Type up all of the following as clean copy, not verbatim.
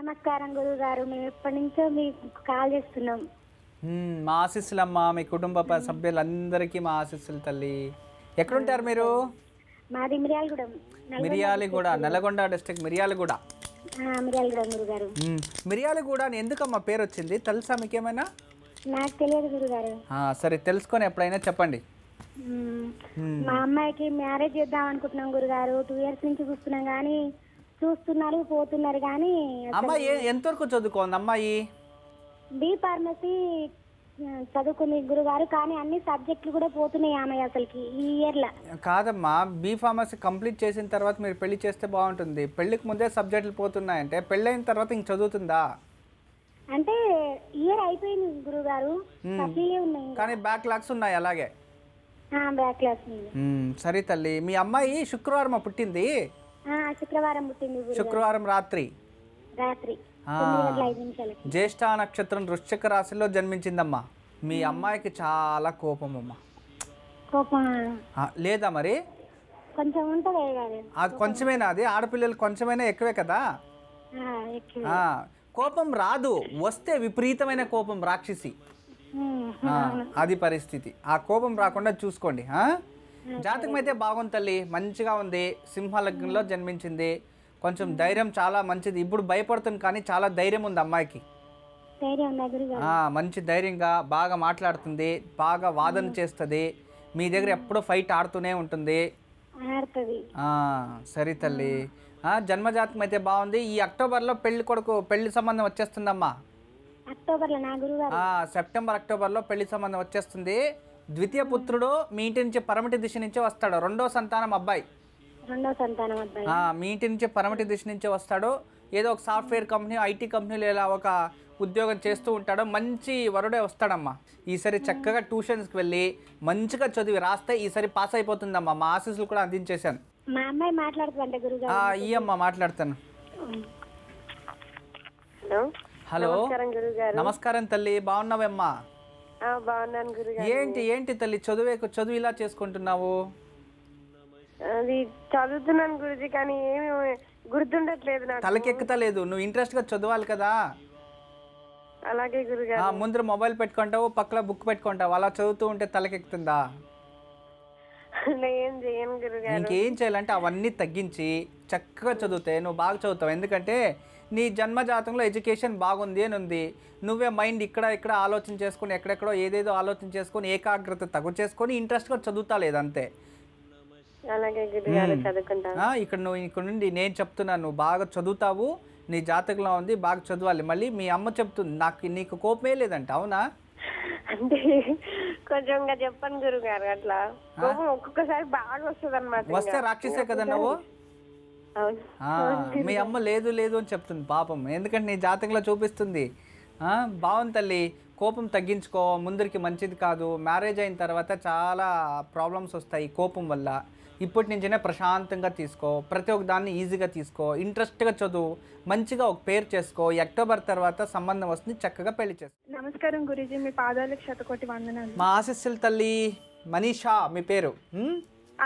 నమస్కారం గురువు గారు. మేము ఎప్పటి నుంచో మీకు కాల్ చేస్తున్నాం. మా ఆశీస్సులమ్మా, మీ కుటుంబ సభ్యులందరికీ మా ఆశీస్సులు తల్లి. ఎక్కడుంటారు మీరు? మాది మిర్యాలగూడెం. మిర్యాలగూడ, నల్గొండ డిస్ట్రిక్ట్ మిర్యాలగూడ. మిర్యాలగూడెం గురుగారు. మిర్యాలగూడ అని ఎందుకమ్మా పేరు వచ్చింది, తెలుసా మీకేమైనా? నాకు తెలియదు గురుగారు. సరే తెలుసుకొని ఎప్పుడైనా చెప్పండి. మా అమ్మాయికి మ్యారేజ్ చేద్దాం అనుకుంటున్నాం గురుగారు. 2 years నుంచి చూస్తున్నాం కానీ చూస్తున్నారు పోతున్నారు కానీ. అమ్మాయి ఎంతవరకు చదువుకోండి అమ్మాయి? బి ఫార్మసీ చదువుకుంది గురుగారు, కానీ అన్ని సబ్జెక్టులు కూడా పోతున్నాయి ఆమె అసలుకి ఈ ఇయర్లో. కాదమ్మా, బి ఫార్మసీ కంప్లీట్ చేసిన తర్వాత మీరు పెళ్లి చేస్తే బాగుంటుంది. పెళ్లికి ముందే సబ్జెక్టులు పోతున్నాయంటే పెళ్ళైన తర్వాత ఇంక చదువుతుందా? అంటే ఇయర్ అయిపోయింది గురుగారు, సప్లీలే ఉన్నాయి కానీ బ్యాక్లాగ్స్ ఉన్నాయి అలాగే. బ్యాక్లాగ్స్ ఉంది. సరే తల్లి, మీ అమ్మాయి శుక్రవారం పుట్టింది? శుక్రవారం పుట్టింది. శుక్రవారం రాత్రి 9:05 నిమిషాలకి. జ్యేష్ఠ నక్షత్రం వృశ్చిక రాశిలో జన్మించిందమ్మా. మీ అమ్మాయికి చాలా కోపం అమ్మా. కోపం లేదా మరి? కొంచెం ఉంటది. అది కొంచెమేనా? అది ఆడపిల్లలు కొంచెమైనా ఎక్కువే కదా. కోపం రాదు, వస్తే విపరీతమైన కోపం, రాక్షసి. అది పరిస్థితి. ఆ కోపం రాకుండా చూసుకోండి. జాతకం అయితే బాగుంది తల్లి, మంచిగా ఉంది. సింహ లగ్నంలో జన్మించింది. కొంచెం ధైర్యం చాలా మంచిది. ఇప్పుడు భయపడుతుంది కానీ చాలా ధైర్యం ఉంది అమ్మాయికి. మంచి ధైర్యంగా బాగా మాట్లాడుతుంది, బాగా వాదన చేస్తుంది. మీ దగ్గర ఎప్పుడూ ఫైట్ ఆడుతూనే ఉంటుంది. సరే తల్లి, జన్మజాతకం అయితే బాగుంది. ఈ అక్టోబర్లో పెళ్లి సంబంధం వచ్చేస్తుందమ్మా. సెప్టెంబర్ అక్టోబర్లో పెళ్లి సంబంధం వచ్చేస్తుంది. ద్వితీయ పుత్రుడు మీ ఇంటి నుంచి పరమటి దిశ నుంచే వస్తాడు. రెండో సంతానం అబ్బాయి. మీ ఇంటి నుంచి పరమటి దిశ నుంచే వస్తాడు. ఏదో ఒక సాఫ్ట్వేర్ కంపెనీ, ఐటీ కంపెనీలో ఇలా ఒక ఉద్యోగం చేస్తూ ఉంటాడు. మంచి వరుడే వస్తాడమ్మా. ఈసారి చక్కగా ట్యూషన్స్కి వెళ్ళి మంచిగా చదివి రాస్తే ఈసారి పాస్ అయిపోతుందమ్మా. మా ఆశీస్సులు కూడా అందించేశాను. మా అమ్మాయి మాట్లాడుతుందంటే ఈ అమ్మ మాట్లాడతాను. హలో, నమస్కారం తల్లి, బాగున్నావమ్మా? ఏంటి తల్లి చదువు ఇలా చేసుకుంటున్నావు? అది చదువుతున్నాను గురుజీ, కానీ ఏమి గుర్తుండట్లేదు, తలకెక్కుతలేదు. నువ్వు ఇంట్రెస్ట్ గా చదవాలి కదా. అలాగే గురుగారు. ముందర మొబైల్ పెట్టుకుంటావు, పక్కన బుక్ పెట్టుకుంటావు, అలా చదువుతూ ఉంటే తలకెక్కుతుందా? ఇంకేం చేయాలంటే అవన్నీ తగ్గించి చక్కగా చదివితే నువ్వు బాగా చదువుతావు. ఎందుకంటే నీ జన్మజాతంలో ఎడ్యుకేషన్ బాగుంది అని ఉంది. నువ్వే మైండ్ ఇక్కడ ఆలోచన చేసుకొని ఎక్కడెక్కడో ఏదేదో ఆలోచన చేసుకొని ఏకాగ్రత తగ్గు చేసుకొని ఇంట్రెస్ట్గా చదువుతా లేదంతే. ఇక్కడ నుండి నేను చెప్తున్నాను, నువ్వు బాగా చదువుతావు. నీ జాతకంలో ఉంది, బాగా చదవాలి. మళ్ళీ మీ అమ్మ చెప్తుంది నీకు కోపమే లేదంట, అవునా? అంటే కొంచెం చెప్పండి గురుగారు. అట్లా ఒక్కొక్కసారి బాగా వస్తుంది అన్నమాట. వస్తే రాక్షసే కదా నువ్వు. మీ అమ్మ లేదు అని చెప్తుంది పాపం, ఎందుకంటే నీ జాతకంలో చూపిస్తుంది. బాగుంది తల్లి, కోపం తగ్గించుకో, ముందరికి మంచిది కాదు. మ్యారేజ్ అయిన తర్వాత చాలా ప్రాబ్లమ్స్ వస్తాయి కోపం వల్ల. ఇప్పటి నుంచైనా ప్రశాంతంగా తీసుకో, ప్రతి ఒక్క దాన్ని ఈజీగా తీసుకో, ఇంట్రెస్ట్గా చదువు, మంచిగా ఒక పేరు చేసుకో. ఈ అక్టోబర్ తర్వాత సంబంధం వస్తుంది, చక్కగా పెళ్లి చేసుకో. నమస్కారం గురూజీ, మీ పాదాలకు శతకోటి వందనాలు. మా ఆశీస్సులు తల్లి. మనీషా మీ పేరు?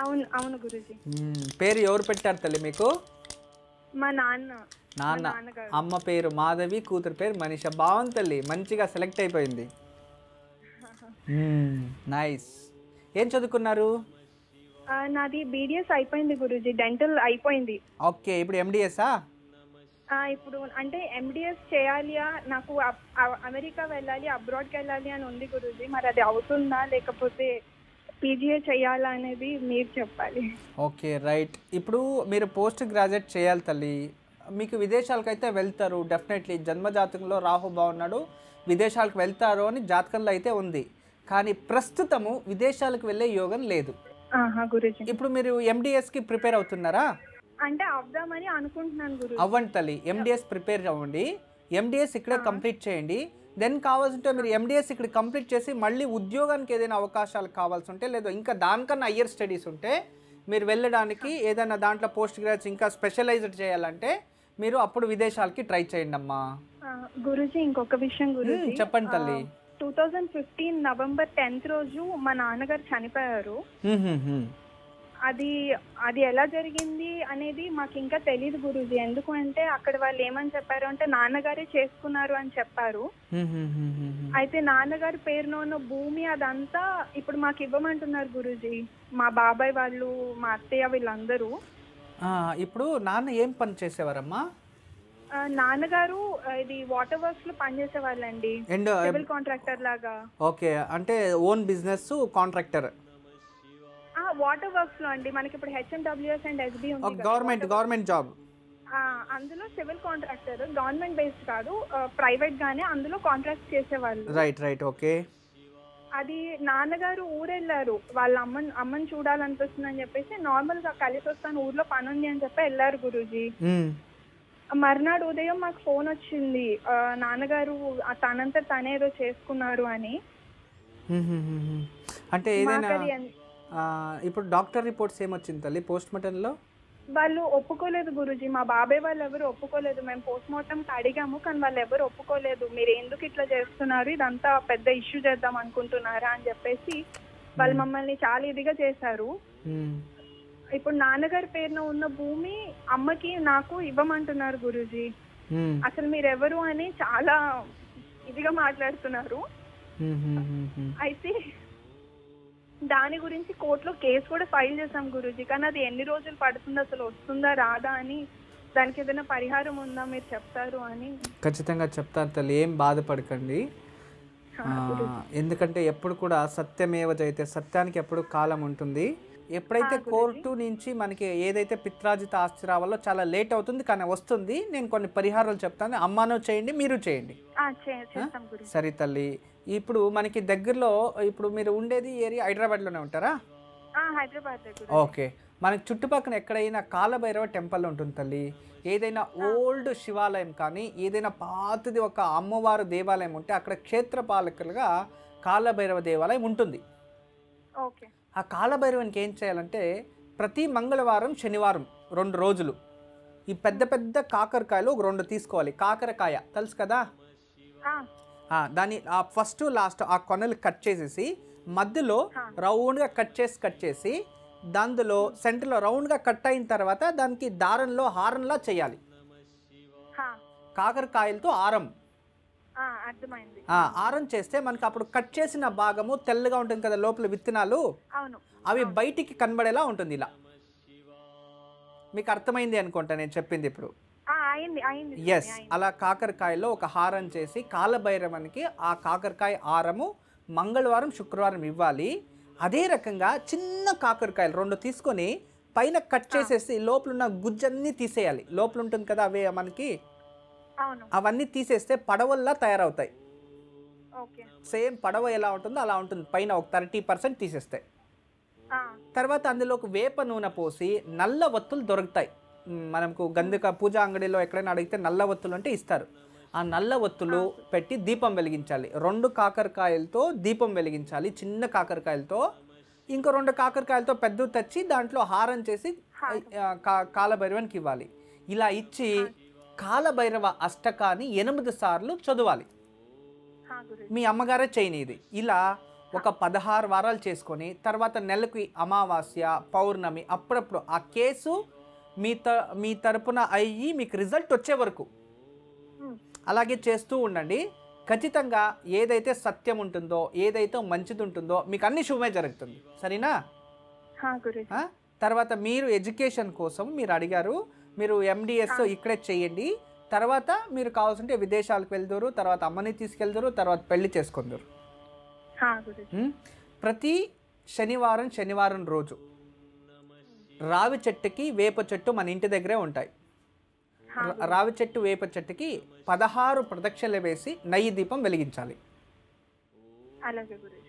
అవును గురూజీ. పేరు ఎవరు పెట్టారు తల్లి మీకు? మా నాన్న. అమ్మ పేరు మాధవి, కూతురు పేరు మనీషా. బాగుంది తల్లి, మంచిగా సెలెక్ట్ అయిపోయింది. నైస్. ఏం చదువుకున్నారు? నాది BDS అయిపోయింది గురూజీ, డెంటల్ అయిపోయింది. ఓకే, ఇప్పుడు MDSా? ఇప్పుడు అంటే MDS చేయాలియా, నాకు అమెరికా వెళ్ళాలి, అబ్రాడ్కి వెళ్ళాలి అని ఉంది గురూజీ. మరి అది అవుతుందా లేకపోతే PGA చేయాలా అనేది మీరు చెప్పాలి. Okay right. ఇప్పుడు మీరు పోస్ట్ గ్రాడ్యుయేట్ చేయాలి తల్లి. మీకు విదేశాలకైతే వెళ్తారు డెఫినెట్లీ. జన్మజాతకంలో రాహు బాగున్నాడు, విదేశాలకు వెళ్తారు అని జాతకంలో అయితే ఉంది. కానీ ప్రస్తుతము విదేశాలకు వెళ్ళే యోగం లేదు. ఇప్పుడు మీరు MDSకి ప్రిపేర్ అవుతున్నారా? అంటే అవుదామని అనుకుంటున్నాను గురు. అవ్వండి తల్లి, MDS ప్రిపేర్ అవ్వండి. MDS ఇక్కడే కంప్లీట్ చేయండి. దెన్ కావాల్సింటే మీరు MDS ఇక్కడ కంప్లీట్ చేసి మళ్ళీ ఉద్యోగానికి ఏదైనా అవకాశాలు కావాల్సి ఉంటే, లేదా ఇంకా దానికన్నా హయ్యర్ స్టడీస్ ఉంటే మీరు వెళ్ళడానికి ఏదైనా దాంట్లో పోస్ట్ గ్రాడ్యుయేట్స్ ఇంకా స్పెషలైజ్డ్ చేయాలంటే మీరు అప్పుడు విదేశాలకి ట్రై చేయండి అమ్మా. గురూజీ ఇంకొక విషయం గురూజీ. చెప్పండి తల్లి. 2015 నవంబర్ 10th రోజు మా నాన్నగారు చనిపోయారు. అది అది ఎలా జరిగింది అనేది మాకు ఇంకా తెలియదు గురూజీ. ఎందుకు అంటే అక్కడ వాళ్ళు ఏమని చెప్పారు అంటే నాన్నగారే చేసుకున్నారు అని చెప్పారు. అయితే నాన్నగారి పేరున ఉన్న భూమి అదంతా ఇప్పుడు మాకు ఇవ్వమంటున్నారు గురూజీ. మా బాబాయ్ వాళ్ళు, మా అత్తయ్య వీళ్ళందరూ. ఇప్పుడు నాన్న ఏం పని చేసేవారమ్మా? నాన్నగారు ఇది వాటర్ వర్క్స్ లో పనిచేసే వాళ్ళండి, సివిల్ కాంట్రాక్టర్ లాగా. ఓకే, అంటే own business contractor. Water works లో అండి, మనకి ఇప్పుడు HMWS అండ్ SB ఉంది, గవర్నమెంట్ జాబ్. అందులో సివిల్ కాంట్రాక్టర్, గవర్నమెంట్ బేస్డ్ కాదు, ప్రైవేట్ గానే అందులో కాంట్రాక్ట్ చేసేవాళ్ళు. Right okay. అది నాన్నగారు ఊరెళ్ళారు, వాళ్ళ అమ్మని చూడాలనిపిస్తుందని చెప్పేసి నార్మల్ గా కలిసి వస్తాను ఊర్లో పని ఉంది అని చెప్పి వెళ్ళారు గురూజీ. మర్నాడు ఉదయం మాకు ఫోన్ వచ్చింది, నాన్నగారు తనంతా తనే ఏదో చేసుకున్నారు అని. అంటే ఇప్పుడు డాక్టర్ రిపోర్ట్స్ ఏమొచ్చింది తల్లి పోస్ట్ మార్టంలో? వాళ్ళు ఒప్పుకోలేదు గురూజీ, మా బాబాయ్ వాళ్ళు ఎవరు ఒప్పుకోలేదు. మేము పోస్ట్ మార్టం అడిగాము కానీ వాళ్ళు ఎవరు ఒప్పుకోలేదు. మీరు ఎందుకు ఇట్లా చేస్తున్నారు, ఇదంతా పెద్ద ఇష్యూ చేద్దాం అనుకుంటున్నారా అని చెప్పేసి వాళ్ళు మమ్మల్ని చాలా ఇదిగా చేశారు. ఇప్పుడు నాన్నగారి పేరున ఉన్న భూమి అమ్మకి నాకు ఇవ్వమంటున్నారు గురూజీ. అసలు మీరెవరు అని చాలా ఇదిగా మాట్లాడుతున్నారు. అయితే దాని గురించి కోర్టులో కేసు కూడా ఫైల్ చేసాం గురూజీ. కానీ అది ఎన్ని రోజులు పడుతుంది, అసలు వస్తుందా రాదా అని, దానికి ఏదైనా పరిహారం ఉందా మీరు చెప్తారు అని. ఖచ్చితంగా చెప్తాను తల్లి, ఏం బాధపడకండి. ఎందుకంటే ఎప్పుడు కూడా సత్యమేవ జయతే, సత్యానికి ఎప్పుడు కాలం ఉంటుంది. ఎప్పుడైతే కోర్టు నుంచి మనకి ఏదైతే పిత్రాజిత ఆస్తి రావాలో చాలా లేట్ అవుతుంది, కానీ వస్తుంది. నేను కొన్ని పరిహారాలు చెప్తాను, అమ్మానో చేయండి, మీరు చేయండి. సరే తల్లి. ఇప్పుడు మనకి దగ్గరలో, ఇప్పుడు మీరు ఉండేది ఏరియా హైదరాబాద్లోనే ఉంటారా? హైదరాబాద్. ఓకే, మనకి చుట్టుపక్కల ఎక్కడైనా కాలభైరవ టెంపుల్ ఉంటుంది తల్లి. ఏదైనా ఓల్డ్ శివాలయం కానీ ఏదైనా పాతది ఒక అమ్మవారు దేవాలయం ఉంటే అక్కడ క్షేత్రపాలకులుగా కాలభైరవ దేవాలయం ఉంటుంది. ఓకే. ఆ కాలభైరవానికి ఏం చేయాలంటే ప్రతి మంగళవారం శనివారం 2 రోజులు ఈ పెద్ద పెద్ద కాకరకాయలు 2 తీసుకోవాలి. కాకరకాయ తెలుసు కదా, దాన్ని ఫస్ట్ లాస్ట్ ఆ కొనలు కట్ చేసేసి మధ్యలో రౌండ్గా కట్ చేసి దానిలో సెంటర్లో రౌండ్గా కట్ అయిన తర్వాత దానికి దారంలో హారంలా చేయాలి. కాకరకాయలతో ఆరం చేస్తే మనకి అప్పుడు కట్ చేసిన భాగము తెల్లగా ఉంటుంది కదా, లోపల విత్తనాలు అవి బయటికి కనబడేలా ఉంటుంది. ఇలా మీకు అర్థమైంది అనుకుంటా నేను చెప్పింది ఇప్పుడు. ఎస్, అలా కాకరకాయలో ఒక హారం చేసి కాలభైరవానికి ఆ కాకరకాయ హారము మంగళవారం శుక్రవారం ఇవ్వాలి. అదే రకంగా చిన్న కాకరకాయలు 2 తీసుకొని పైన కట్ చేసేసి లోపల ఉన్న గుజ్జన్నీ తీసేయాలి. లోపల ఉంటుంది కదా అవే మనకి, అవన్నీ తీసేస్తే పడవల్లా తయారవుతాయి. సేమ్ పడవ ఎలా ఉంటుందో అలా ఉంటుంది. పైన ఒక 30% తీసేస్తే తర్వాత అందులోకి వేప నూనె పోసి నల్ల వత్తులు దొరుకుతాయి. మనకు గంధక పూజా అంగడిలో ఎక్కడైనా అడిగితే నల్ల వత్తులు అంటే ఇస్తారు. ఆ నల్ల వత్తులు పెట్టి దీపం వెలిగించాలి. 2 కాకరకాయలతో దీపం వెలిగించాలి, చిన్న కాకరకాయలతో. ఇంకో 2 కాకరకాయలతో పెద్దవి తెచ్చి దాంట్లో హారం చేసి కాలభైరవానికి ఇవ్వాలి. ఇలా ఇచ్చి కాలభైరవ అష్టకాన్ని 8 సార్లు చదవాలి. మీ అమ్మగారే చేయని ఇది. ఇలా ఒక 16 వారాలు చేసుకొని తర్వాత నెలకి అమావాస్య పౌర్ణమి అప్పుడప్పుడు ఆ కేసు మీ తరపున అయ్యి మీకు రిజల్ట్ వచ్చే వరకు అలాగే చేస్తూ ఉండండి. ఖచ్చితంగా ఏదైతే సత్యం ఉంటుందో ఏదైతే మంచిది ఉంటుందో మీకు అన్ని శుభమే జరుగుతుంది. సరేనా? తర్వాత మీరు ఎడ్యుకేషన్ కోసం మీరు అడిగారు, మీరు MDS ఇక్కడే చేయండి. తర్వాత మీరు కావాల్సింటే విదేశాలకు వెళ్తారు, తర్వాత అమ్మని తీసుకెళ్తారు, తర్వాత పెళ్లి చేసుకుందరు. ప్రతి శనివారం రోజు రావి చెట్టుకి వేప చెట్టు మన ఇంటి దగ్గరే ఉంటాయి. రావి చెట్టు వేప చెట్టుకి 16 ప్రదక్షిణలు వేసి నెయ్యి దీపం వెలిగించాలి.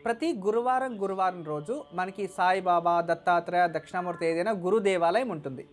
ప్రతి గురువారం రోజు మనకి సాయిబాబా, దత్తాత్రేయ, దక్షిణామూర్తి ఏదైనా గురు దేవాలయం ఉంటుంది.